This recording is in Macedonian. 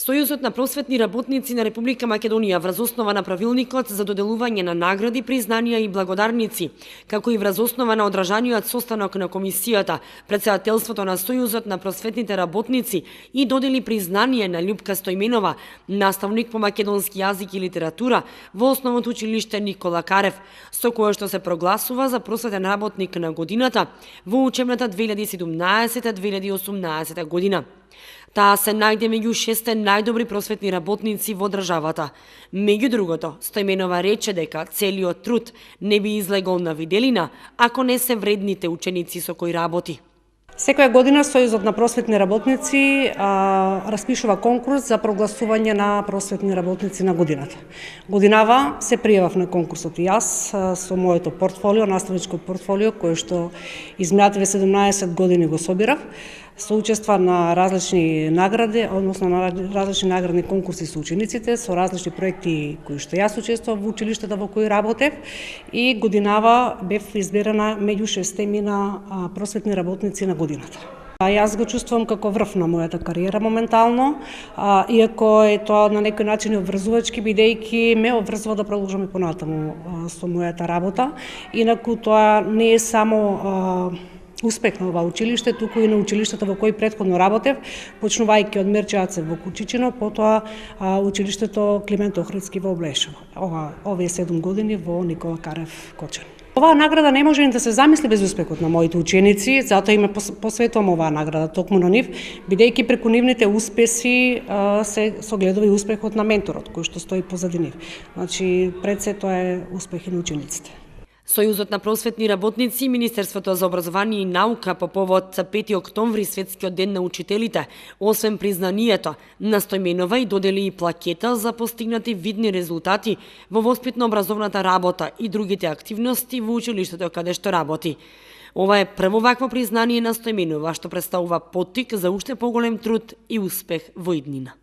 Сојузот на просветни работници на Република Македонија врз основа на правилникот за доделување на награди, признанија и благодарници, како и врз основа на одржаниот состанок на комисијата, претседателството на Сојузот на просветните работници и додели признание на Љупка Стојменова, наставник по македонски јазик и литература во Основното училиште Никола Карев, со кое што се прогласува за просветен работник на годината во учебната 2017-2018 година. Таа се најде меѓу 6 најдобри просветни работници во државата. Меѓу другото, Стојменова рече дека целиот труд не би излегол на виделина ако не се вредните ученици со кои работи. Секоја година Сојузот на просветни работници распишува конкурс за прогласување на просветни работници на годината. Годинава се пријавав на конкурсот и јас со моето портфолио, наставничко портфолио, кое што изминативе 17 години го собирав, со учества на различни награди, односно на различни наградни конкурси со учениците, со различни проекти кои што јас учествував во училиштата во кои работев, и годинава бев изберана меѓу 6 просветни работници на годината. Јас го чувствувам како врв на мојата кариера моментално, иако е тоа на некој начин обврзувачки, бидејќи ме обврзува да продолжам и понатаму со мојата работа. Инаку тоа не е само успех на ова училиште, туку и на училиштата во кои претходно работев, почнувајќи од Мирчеваце во Кучичино, потоа училиштето Климент Охридски во Облешево. Овие 7 години во Никола Карев Кочани. Оваа награда не може ни да се замисли без успехот на моите ученици, затоа им посветувам оваа награда токму на нив, бидејќи преку нивните успеси се согледува и успехот на менторот кој што стои позади нив. Значи, пред се тоа е успех и на учениците. Сојузот на просветни работници и Министерството за образование и наука по повод 5 октомври, светскиот ден на учителите, освен признанието на Стојменова, и додели и плакета за постигнати видни резултати во воспитно-образовната работа и другите активности во училиштето каде што работи. Ова е прво вакво признание на Стојменова, што представува поттик за уште поголем труд и успех во иднина.